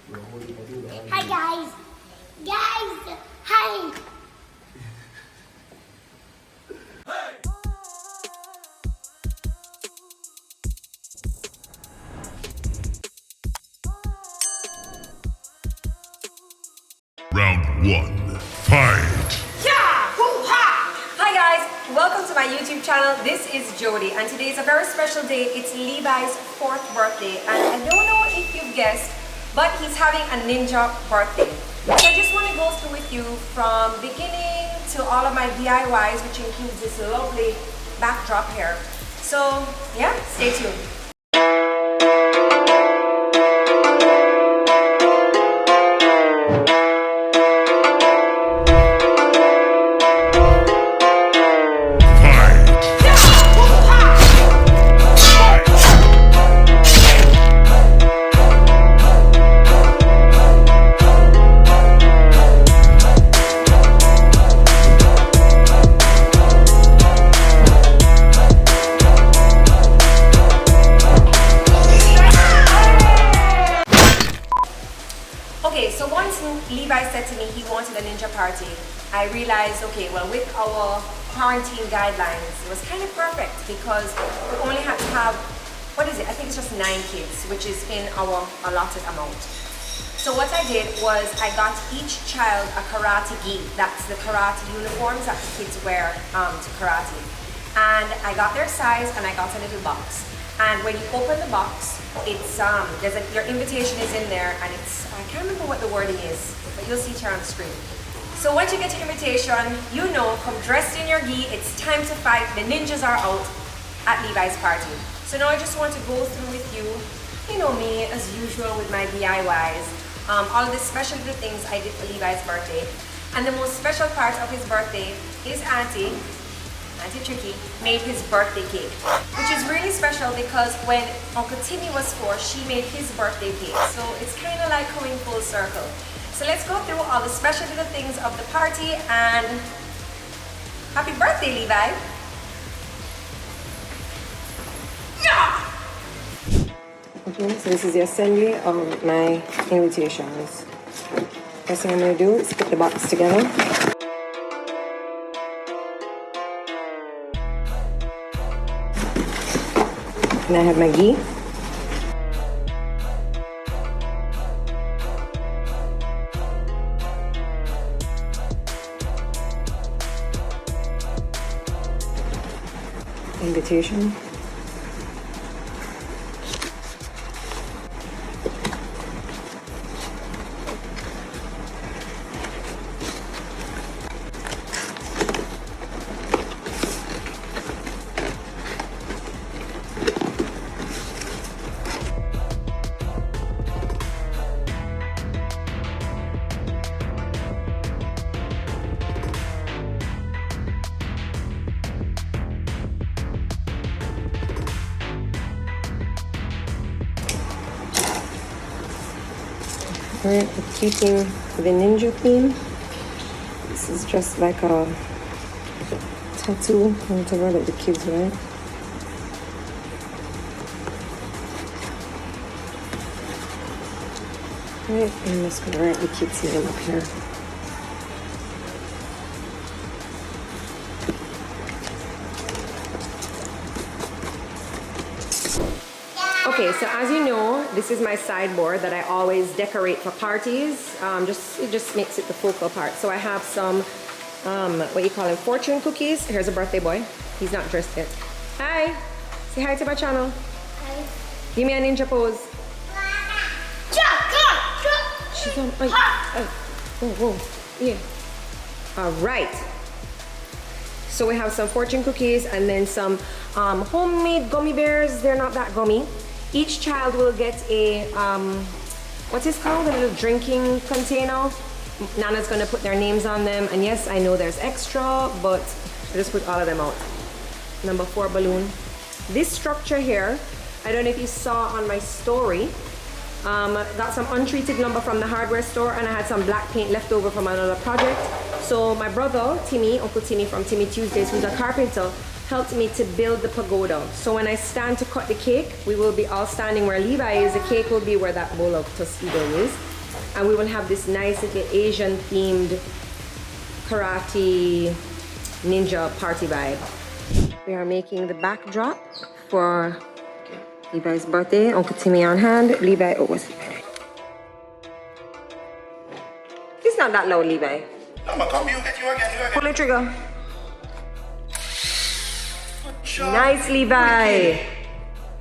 Hi guys! Guys! Hi! Round one, fight! Yeah! Hoo-ha! Hi guys, welcome to my YouTube channel. This is Jodi and today is a very special day. It's Levi's 4th birthday and I don't know if you've guessed, but he's having a ninja birthday. So I just want to go through with you from beginning to all of my DIYs, which includes this lovely backdrop here. So yeah, stay tuned. Okay, so once Levi said to me he wanted a ninja party, I realized, okay, well with our quarantine guidelines, it was kind of perfect because we only had to have, what is it? I think it's just 9 kids, which is in our allotted amount. So what I did was I got each child a karate gi. That's the karate uniforms that the kids wear to karate. And I got their size and I got a little box. And when you open the box, it's your invitation is in there, and it's, I can't remember what the wording is, but you'll see it here on the screen. So once you get your invitation, you know, come dressed in your gi, it's time to fight. The ninjas are out at Levi's party. So now I just want to go through with you, you know me as usual with my DIYs, all of the special little things I did for Levi's birthday. And the most special part of his birthday, his Auntie Tricky made his birthday cake, which is really special because when Uncle Timmy was 4, she made his birthday cake. So it's kind of like coming full circle. So let's go through all the special little things of the party and happy birthday, Levi. Yeah! Okay, so this is the assembly of my invitations. First thing I'm going to do is put the box together. And I have my ghee. Invitation. Alright, we're keeping the ninja theme. This is just like a tattoo, whatever that the kids wear. Alright, I'm just gonna write the kids' name up here. Okay, so as you know, this is my sideboard that I always decorate for parties. It just makes it the focal part. So I have some, what you call them, fortune cookies. Here's a birthday boy. He's not dressed yet. Hi, say hi to my channel. Hi. Give me a ninja pose. She's on, whoa, yeah. All right. So we have some fortune cookies and then some homemade gummy bears. They're not that gummy. Each child will get a, what is called, a little drinking container. Nana's gonna put their names on them. And yes, I know there's extra, but I just put all of them out. Number 4 balloon. This structure here, I don't know if you saw on my story, got some untreated lumber from the hardware store and I had some black paint left over from another project. So my brother, Timmy, Uncle Timmy from Timmy Tuesdays, who's a carpenter, helped me to build the pagoda. So when I stand to cut the cake, we will be all standing where Levi is. The cake will be where that bowl of Tuskegee is. and we will have this nice little Asian themed karate ninja party vibe. We are making the backdrop for Levi's birthday. Uncle Timmy on hand. Levi, oh, what's Levi? It's not that loud, Levi. I'm gonna come, you again. Pull the trigger. Nice, Levi.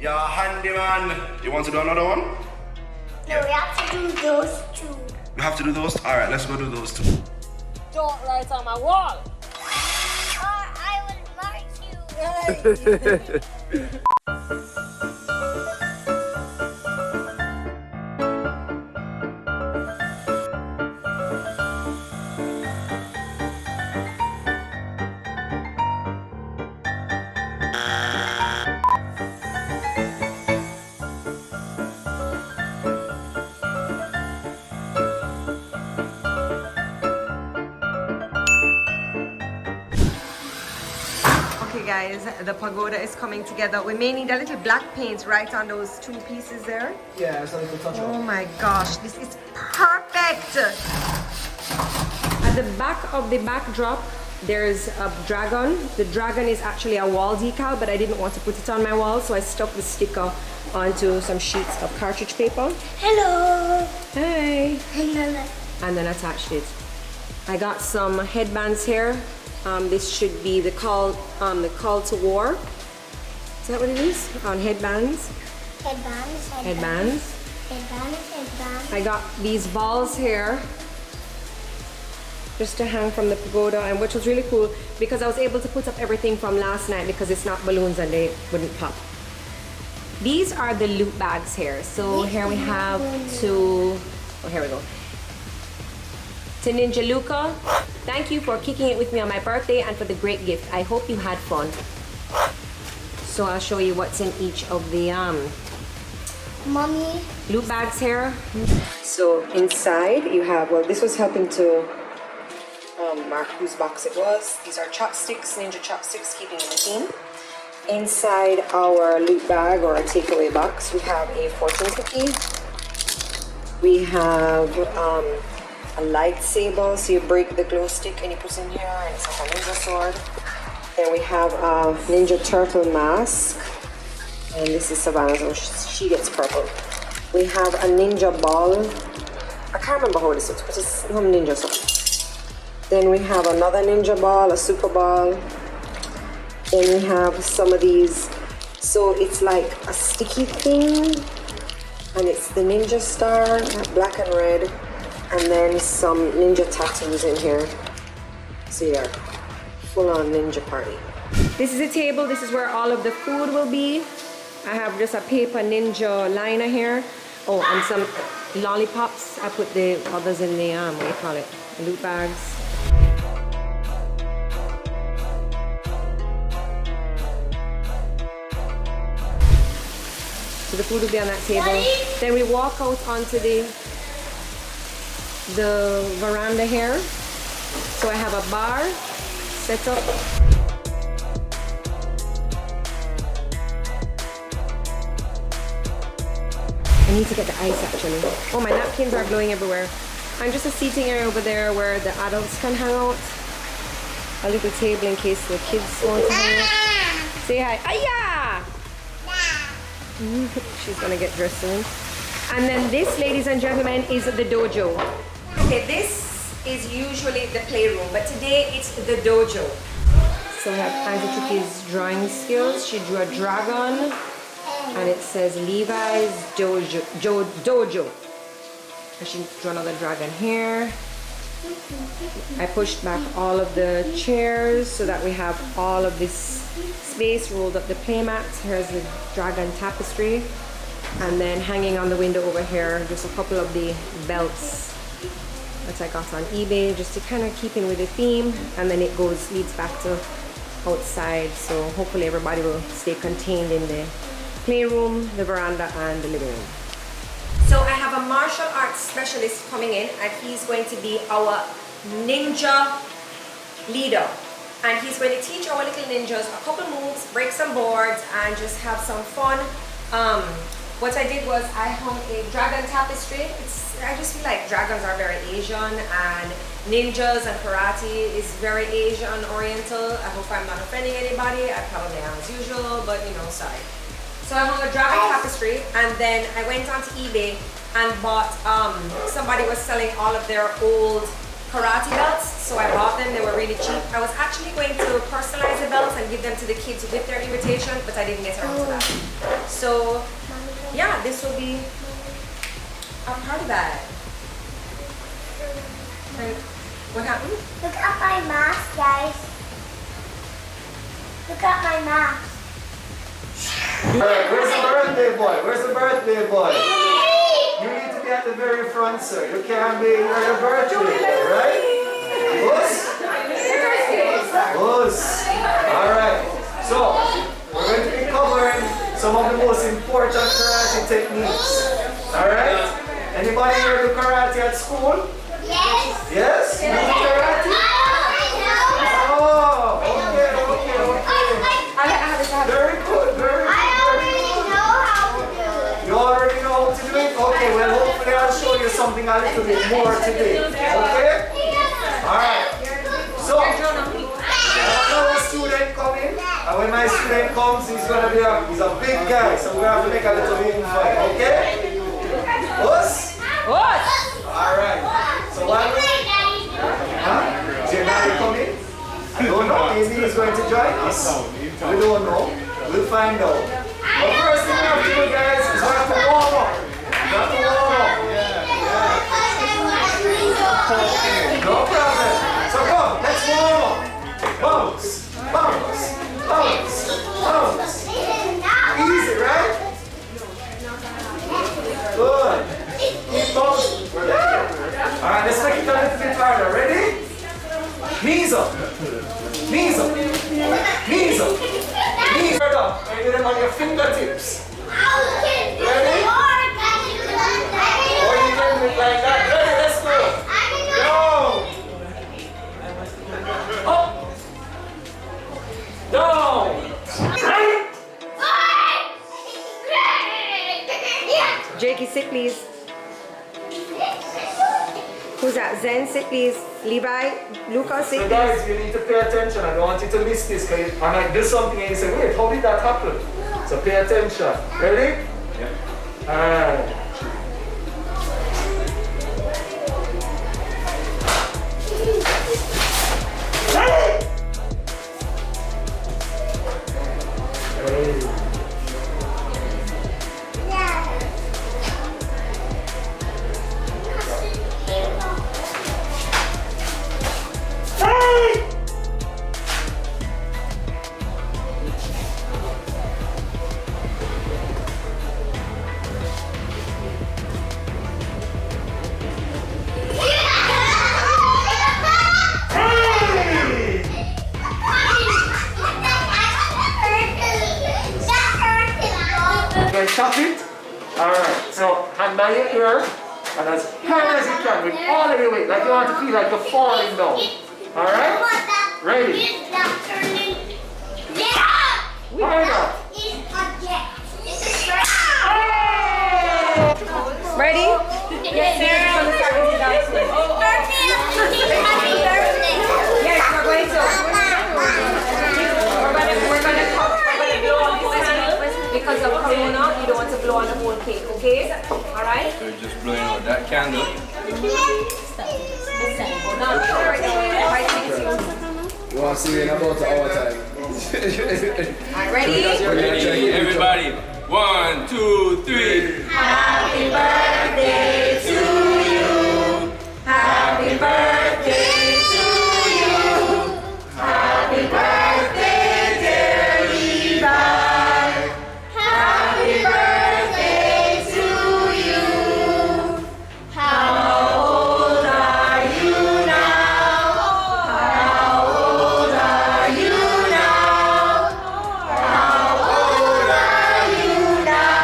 You're handy, man. You want to do another one? No, we have to do those two. We have to do those? Alright, let's go do those two. Don't write on my wall. Or I will mark you. Okay guys, the pagoda is coming together. We may need a little black paint right on those two pieces there. Yeah, it's a little touch Oh up. my gosh, this is perfect! At the back of the backdrop, there's a dragon. The dragon is actually a wall decal, but I didn't want to put it on my wall, so I stuck the sticker onto some sheets of cartridge paper. Hello. Hey! Hello. And then attached it. I got some headbands here. This should be the call to war. Is that what it is? On headbands. Headbands. I got these balls here just to hang from the pagoda, and which was really cool because I was able to put up everything from last night because it's not balloons and they wouldn't pop. These are the loot bags here. So here we have to, oh here we go. To Ninja Luca, thank you for kicking it with me on my birthday and for the great gift. I hope you had fun. So I'll show you what's in each of the Mommy. loot bags here. So inside you have, well, this was helping to mark whose box it was. These are chopsticks, ninja chopsticks, keeping in the theme. Inside our loot bag or our takeaway box, we have a fortune cookie. We have a lightsaber, so you break the glow stick and you put it in here, and it's like a ninja sword. Then we have a ninja turtle mask, and this is Savannah, so she gets purple. We have a ninja ball. I can't remember how this looks, but it's some ninja stuff. Then we have another ninja ball, a super ball. Then we have some of these, so it's like a sticky thing, and it's the ninja star, black and red. And then some ninja tattoos in here. So yeah, full on ninja party. This is a table, this is where all of the food will be. I have just a paper ninja liner here. Oh, and some lollipops. I put the others in the, what do you call it? Loot bags. So the food will be on that table. Then we walk out onto the veranda here. So I have a bar set up. I need to get the ice actually. Oh, my napkins are blowing everywhere. And just a seating area over there where the adults can hang out. A little table in case the kids want to hang out. Say hi. Aya! She's gonna get dressed soon. And then this, ladies and gentlemen, is the dojo. Okay, this is usually the playroom, but today it's the dojo. So we have Auntie Tricky's drawing skills. She drew a dragon, and it says Levi's dojo. And she drew another dragon here. I pushed back all of the chairs so that we have all of this space, rolled up the playmats. Here's the dragon tapestry. And then hanging on the window over here, just a couple of the belts that I got on eBay just to kind of keep in with the theme. And then it leads back to outside. So hopefully everybody will stay contained in the playroom, the veranda, and the living room. So I have a martial arts specialist coming in, and he's going to be our ninja leader. And he's going to teach our little ninjas a couple moves, break some boards, and just have some fun what I did was I hung a dragon tapestry. I just feel like dragons are very Asian, and ninjas and karate is very Asian oriental. I hope I'm not offending anybody. I probably am as usual, but you know, sorry. So I hung a dragon tapestry, and then I went onto eBay and bought, somebody was selling all of their old karate belts, so I bought them. They were really cheap. I was actually going to personalize the belts and give them to the kids with their invitation, but I didn't get around to that. So yeah, this will be a party bag. What happened? Look at my mask, guys. Look at my mask. Alright, where's the birthday boy? Where's the birthday boy? You need to be at the very front, sir. You can't be where your birthday boy, right? Bus? Bus. Alright. So, we're going to be covering some of the most important karate techniques. Alright? Anybody here do karate at school? Yes. Yes? You do karate? Oh, okay. Very good, very good. I already know how to do it. You already know how to do it? Okay, well hopefully I'll show you something a little bit more today. Okay? Alright. So, another student coming. And when my student comes, he's a big guy. So we're going to have to make a little room for him. Okay? Us? What? Alright. So while we... Is your daddy coming? I don't know. Maybe he's going to join us. We don't know. We'll find out. But first thing we have to do, guys, is we have to warm up. We have to warm up. No problem. So come, let's warm up. Bounce, bounce, bounce, bounce. Easy, right? Good. Keep bouncing. Alright, let's make it a little bit harder. Ready? Knees up. Knees up. Knees up. Knees up. And do them on your fingertips. Ready? Or you can do it like that. Ready? Let's go. Go. Up. Down. Jakey, sit please. Who's that? Zen, sit please. Levi, Lucas, sit So please. guys, you need to pay attention. I don't want you to miss this because I might do something and you say, wait, how did that happen? So pay attention. Ready? Yeah. Alright. Chop it. Alright, so hand by your ear and as hard as you can with all of your weight, like you want to feel like you're falling down. Alright? Ready? Harder. Ready? Yes, we're going to. We're gonna blow on this candle because of Corona. You don't want to blow on the whole cake, okay? All right. So you're just blowing out that candle. You want to see me in about an hour time? Alright, ready? Ready, everybody. 1, 2, 3. Happy birthday to you. Happy birthday to you. Happy birthday, dear Levi. Happy birthday to you. How old are you now? How old are you now? How old are you now?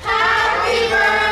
Happy birthday.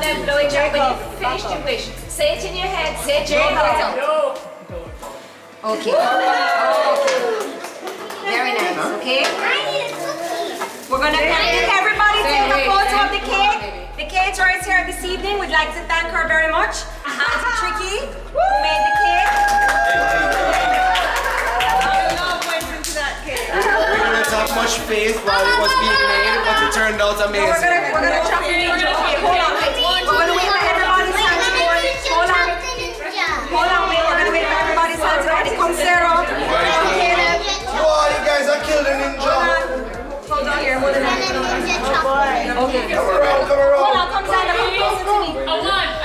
then blow it out. When you finish the wish, say it in your head, say it in your head. Okay. Okay. Very nice, okay? We're gonna thank everybody take a photo of the cake. The caterer is here this evening. We'd like to thank her very much. Auntie Tricky, who made the cake. We didn't have much faith while it was being made, but it turned out amazing. We're gonna chop it in. Okay, hold on. We're gonna wait for everybody's time to go. Hold on. Hold on, wait. We're gonna wait for everybody's time to go. Come, Sarah. Caleb. You guys are killed a ninja. Hold on here. Hold on. Okay. Come around, come around. Hold on. Come down. Come closer to me. A one.